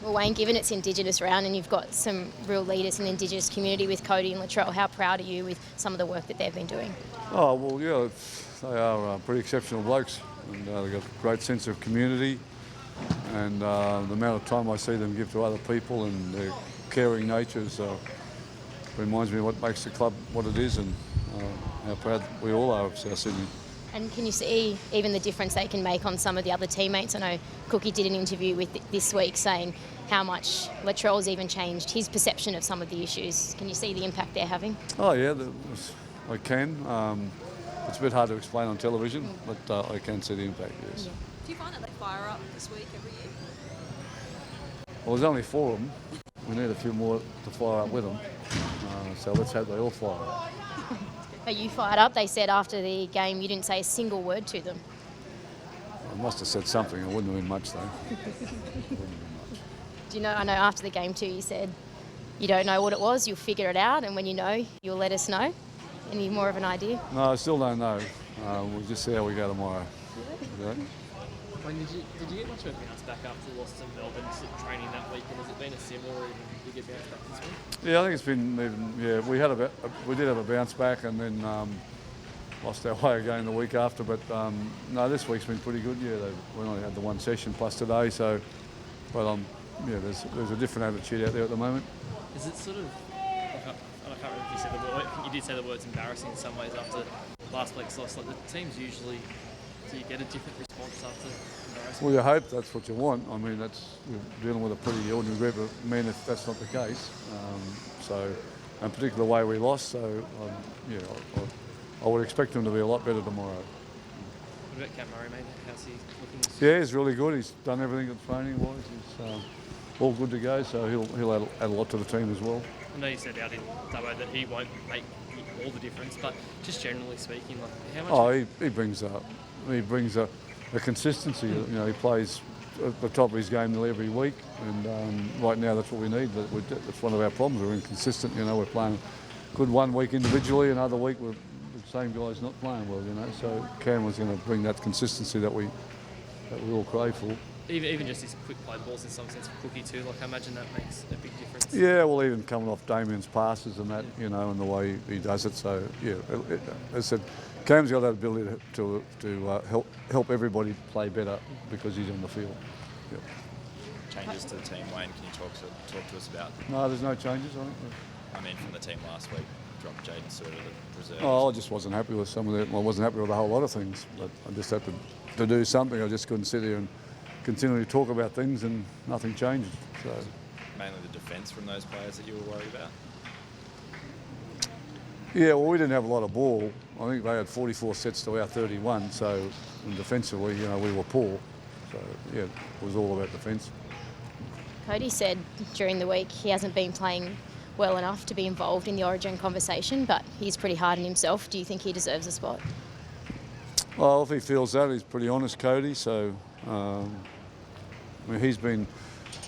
Well, Wayne, given it's Indigenous round and you've got some real leaders in the Indigenous community with Cody and Latrell, how proud are you with some of the work that they've been doing? Oh, well, yeah, they are pretty exceptional blokes, and they've got a great sense of community, and the amount of time I see them give to other people and their caring natures reminds me of what makes the club what it is, and how proud we all are of South Sydney. And can you see even the difference they can make on some of the other teammates? I know Cookie did an interview with this week saying how much Latrell's even changed his perception of some of the issues. Can you see the impact they're having? Oh yeah, I can. It's a bit hard to explain on television, but I can see the impact, yes. Yeah. Do you find that they fire up this week every year? Well, there's only 4 of them. We need a few more to fire up with them. So let's hope they all fire up. Are you fired up? They said after the game you didn't say a single word to them. I must have said something. It wouldn't have been much, though. Do you know, I know after the game too you said you don't know what it was, you'll figure it out, and when you know, you'll let us know. Any more of an idea? No, I still don't know. We'll just see how we go tomorrow. Yeah. When did you get much of a bounce back after the loss to Melbourne training that week, and has it been a similar or even bigger bounce back this week? Yeah, I think it's been, we did have a bounce back and then lost our way again the week after, but no, this week's been pretty good. Yeah, we only had the one session plus today, so, but there's a different attitude out there at the moment. Is it sort of, I can't remember if you said the word, you did say the word's embarrassing in some ways after last week's loss, like the teams usually, do you get a different response after embarrassment? Well, you hope that's what you want. I mean, we're dealing with a pretty ordinary group of men if that's not the case. And particularly the way we lost, so I would expect him to be a lot better tomorrow. What about Cam Murray, mate? How's he looking? Yeah, he's really good. He's done everything at training-wise. He's all good to go, so he'll add a lot to the team as well. I know you said out in Dubbo that he won't make all the difference, but just generally speaking, like how much? Oh, he brings a consistency. You know, he plays at the top of his game nearly every week, and right now that's what we need. That's one of our problems. We're inconsistent. You know, we're playing good one week individually, another week the same guy's not playing well. You know, so Cam was going to bring that consistency that we all crave for. Even just his quick play balls in some sense for Cookie too. Like I imagine that makes a big difference. Yeah, well, even coming off Damien's passes and that, you know, and the way he does it. So yeah, as I said, Cam's got that ability to help everybody play better because he's on the field. Yeah. Changes to the team, Wayne. Can you talk to us about? No, there's no changes. I mean, from the team last week, dropped Jaden Stewart to the reserves. Oh, I just wasn't happy with some of it. I wasn't happy with a whole lot of things, but I just had to do something. I just couldn't sit here and continually talk about things and nothing changed. So mainly the defence from those players that you were worried about? Yeah, well, we didn't have a lot of ball. I think they had 44 sets to our 31, so defensively, you know, we were poor. So, yeah, it was all about defence. Cody said during the week he hasn't been playing well enough to be involved in the Origin conversation, but he's pretty hard on himself. Do you think he deserves a spot? Well, if he feels that, he's pretty honest, Cody, so I mean, he's been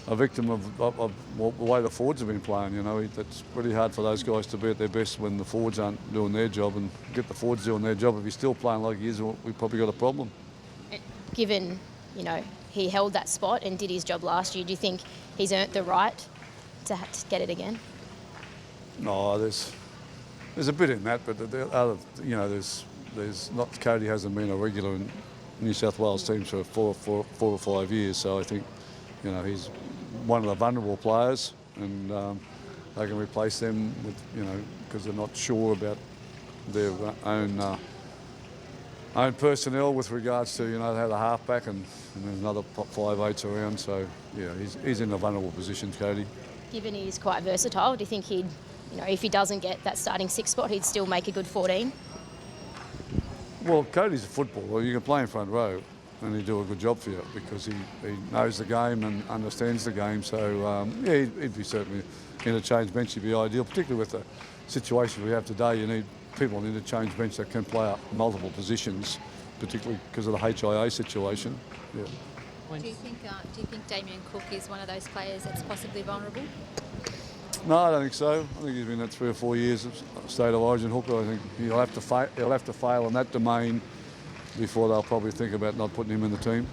a victim of the way the forwards have been playing. You know, it's pretty hard for those guys to be at their best when the forwards aren't doing their job, and get the forwards doing their job. If he's still playing like he is, we've probably got a problem. Given, you know, he held that spot and did his job last year, do you think he's earned the right to get it again? No, there's a bit in that, but the other, you know, there's not. Cody hasn't been a regular in New South Wales teams for four or 5 years, so I think, you know, he's one of the vulnerable players, and they can replace them with, you know, because they're not sure about their own personnel with regards to, you know, they have a halfback and there's another 5'8" around, so yeah, he's in a vulnerable position, Cody. Given he's quite versatile, do you think he'd, you know, if he doesn't get that starting 6 spot, he'd still make a good 14? Well, Cody's a footballer. You can play in front row and he'd do a good job for you because he knows the game and understands the game. So, yeah, he'd be certainly interchange bench. He'd be ideal, particularly with the situation we have today. You need people on interchange bench that can play up multiple positions, particularly because of the HIA situation. Yeah. Do you think Damien Cook is one of those players that's possibly vulnerable? No, I don't think so. I think he's been at 3 or 4 years of State of Origin hooker. I think he'll have to fail in that domain before they'll probably think about not putting him in the team.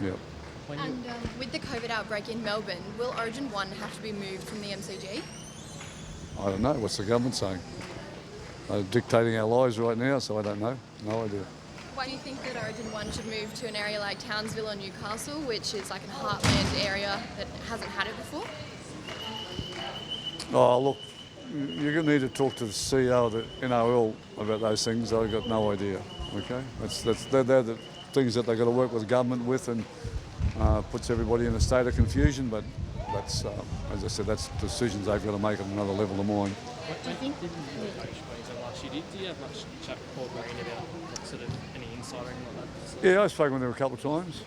Yeah. And with the COVID outbreak in Melbourne, will Origin 1 have to be moved from the MCG? I don't know. What's the government saying? They're dictating our lives right now, so I don't know. No idea. Why do you think that Origin 1 should move to an area like Townsville or Newcastle, which is like a heartland area that hasn't had it before? Oh, look, you're going to need to talk to the CEO of the NRL about those things. I've got no idea. Okay, they're the things that they've got to work with government with, and puts everybody in a state of confusion. But that's, as I said, that's decisions they've got to make at another level of mine. Do you think last year, do you have much chat with Paul Green about sort of any insight or anything like that? Yeah, I've spoken with him a couple of times,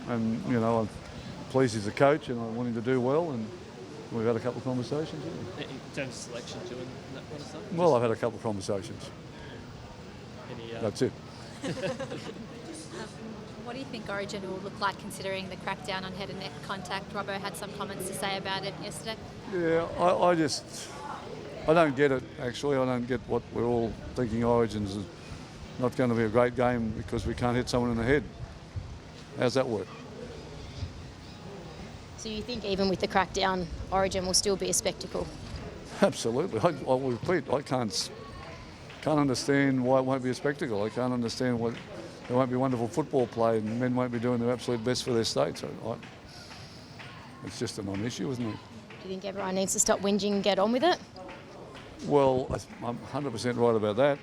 and you know, I'm pleased he's a coach, and I want him to do well, and we've had a couple of conversations. Yeah. In terms of selection too and that kind of stuff? Well, I've had a couple of conversations. That's it. What do you think Origin will look like considering the crackdown on head and neck contact? Robbo had some comments to say about it yesterday. Yeah, I don't get it, actually. I don't get what we're all thinking Origin's is not going to be a great game because we can't hit someone in the head. How's that work? So you think even with the crackdown, Origin will still be a spectacle? Absolutely. I will repeat, I can't understand why it won't be a spectacle. I can't understand why there won't be wonderful football played and men won't be doing their absolute best for their states. It's just a non-issue, isn't it? Do you think everyone needs to stop whinging and get on with it? Well, I'm 100% right about that.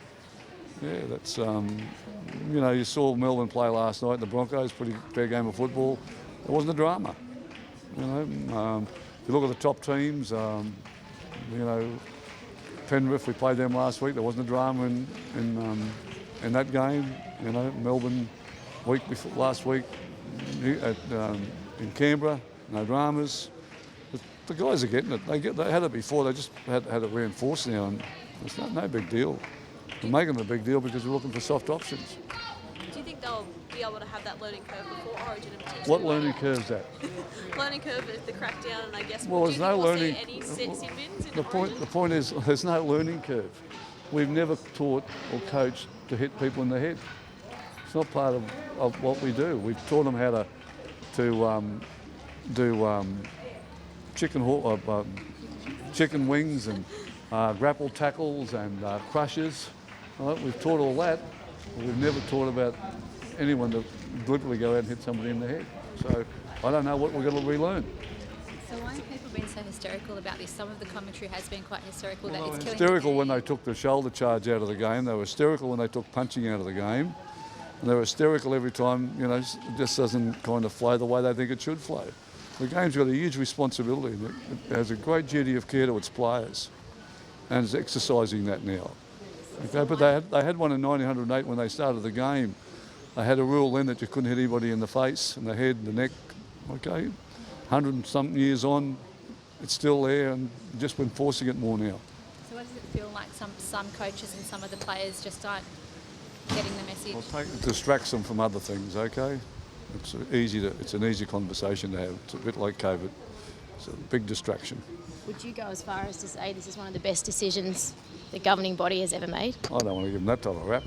Yeah, that's, you know, you saw Melbourne play last night, the Broncos, pretty fair game of football. There wasn't a drama. You know, if you look at the top teams, you know, Penrith, we played them last week. There wasn't a drama in that game. You know, Melbourne last week in Canberra, no dramas. The guys are getting it. They had it before. They just had it reinforced now, and it's no big deal. We're making it a big deal because we're looking for soft options. Do you think they'll be able to have that learning curve before Origin and potentially? What learning curve is that? Learning curve with the crackdown, and I guess. Well, do you there's think no we'll learning. see any sit bins in The point is, there's no learning curve. We've never taught or coached to hit people in the head. It's not part of what we do. We've taught them how to do chicken wings and grapple tackles and crushes. Right? We've taught all that, but we've never taught about anyone to deliberately go out and hit somebody in the head. So I don't know what we're going to relearn. So why have people been so hysterical about this? Some of the commentary has been quite hysterical. Well, that they it's were killing hysterical when they took the shoulder charge out of the game. They were hysterical when they took punching out of the game. And they were hysterical every time, you know, it just doesn't kind of flow the way they think it should flow. The game's got a huge responsibility. It has a great duty of care to its players, and it's exercising that now. Okay, but they had one in 1908 when they started the game. They had a rule then that you couldn't hit anybody in the face, in the head, the neck. Okay, 100 and something years on, it's still there, and just been forcing it more now. So what does it feel like some coaches and some of the players just aren't getting the message? Well, it distracts them from other things. Okay. It's an easy conversation to have. It's a bit like COVID. It's a big distraction. Would you go as far as to say this is one of the best decisions the governing body has ever made? I don't want to give them that type of rap.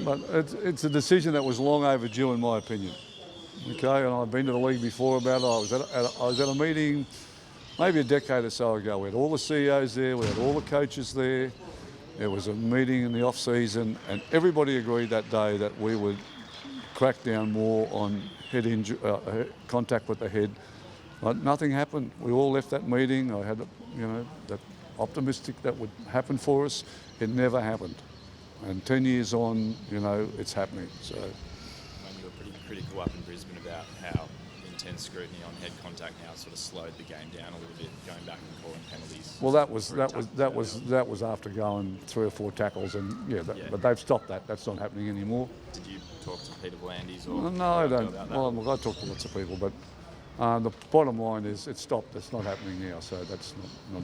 But it's a decision that was long overdue, in my opinion. Okay, and I've been to the league before about it. I was at a meeting maybe a decade or so ago. We had all the CEOs there, we had all the coaches there. There was a meeting in the off-season, and everybody agreed that day that we would crack down more on contact with the head. But nothing happened. We all left that meeting. I had, you know, that optimistic that would happen for us. It never happened. And 10 years on, you know, it's happening. So. When you were pretty critical up in Brisbane about how intense scrutiny on head contact now sort of slowed the game down a little bit, going back and calling penalties. Well, that was after going 3 or 4 tackles, and but they've stopped that. That's not happening anymore. Did you talk to Peter Vlandis or? No, I don't. Well, look, I talk to lots of people, but the bottom line is it's stopped. It's not happening now, so that's not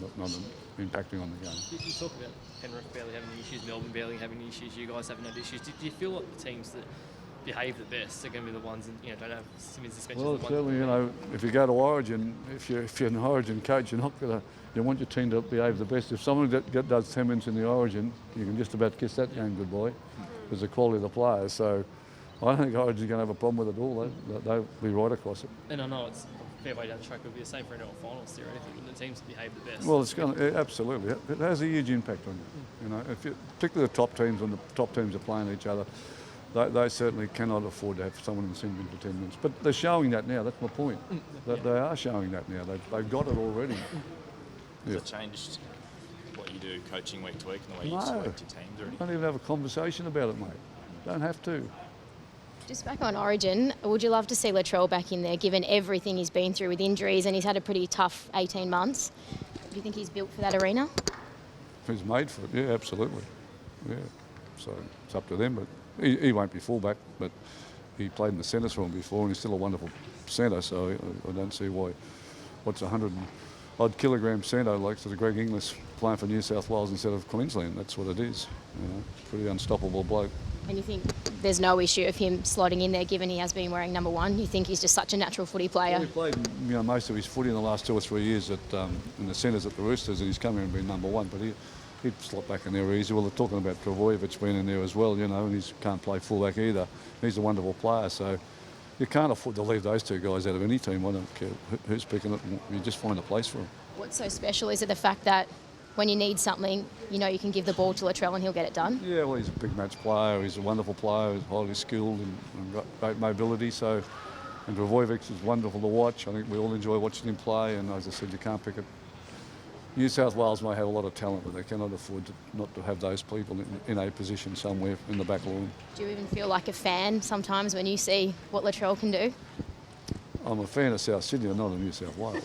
impacting on the game. You talk about Penrith barely having any issues, Melbourne barely having any issues, you guys haven't had issues. Do you feel like the teams that behave the best are going to be the ones that don't have Simmons suspensions? Well, certainly, you know, if you go to Origin, if you're an Origin coach, you're not going to. You want your team to behave the best. If someone does 10 minutes in the Origin, you can just about kiss that game goodbye because the quality of the players. So, I don't think Origin's going to have a problem with it all. They'll be right across it. And I know it's a fair way down the track. It would be the same for NRL finals theoretically, when the teams behave the best. Well, it's going to, absolutely. It has a huge impact on you. You know, particularly the top teams, when the top teams are playing each other, they certainly cannot afford to have someone in the same for 10 minutes. But they're showing that now. That's my point. That they are showing that now. They've got it already. Has it changed what you do coaching week to week and the way you No. select your teams or anything? Don't even have a conversation about it, mate. Don't have to. Just back on Origin, would you love to see Latrell back in there, given everything he's been through with injuries and he's had a pretty tough 18 months? Do you think he's built for that arena? He's made for it, yeah, absolutely. Yeah. So it's up to them, but he won't be fullback, but he played in the centres for him before and he's still a wonderful centre, so I don't see why. What's 100-odd kilogram centre, like to the Greg Inglis playing for New South Wales instead of Queensland. That's what it is. You know, pretty unstoppable bloke. And you think there's no issue of him slotting in there, given he has been wearing number 1? You think he's just such a natural footy player? Well, he played most of his footy in the last 2 or 3 years in the centres at the Roosters, and he's come here and been number 1, but he'd slot back in there easy. Well, they're talking about Travojevic being in there as well, you know, and he can't play fullback either. He's a wonderful player, so you can't afford to leave those two guys out of any team. I don't care who's picking it. You just find a place for them. What's so special? Is it the fact that when you need something, you know you can give the ball to Latrell and he'll get it done? Yeah, well, he's a big match player. He's a wonderful player. He's highly skilled and got great mobility. So, and Travojevic is wonderful to watch. I think we all enjoy watching him play. And as I said, you can't pick it. New South Wales may have a lot of talent, but they cannot afford not to have those people in a position somewhere in the back line. Do you even feel like a fan sometimes when you see what Latrell can do? I'm a fan of South Sydney, not of New South Wales.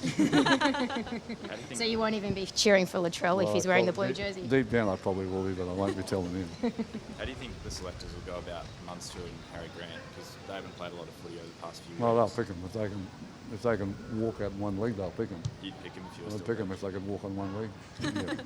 So you won't even be cheering for Latrell if he's wearing the blue jersey? Deep down I probably will be, but I won't be telling him. How do you think the selectors will go about Munster and Harry Grant? Because they haven't played a lot of footy over the past few years. Well, they'll pick him. If they can walk out in one leg, they'll pick him. You'd pick him if you were I'd still pick him if they could walk on one leg. Yeah. Yeah.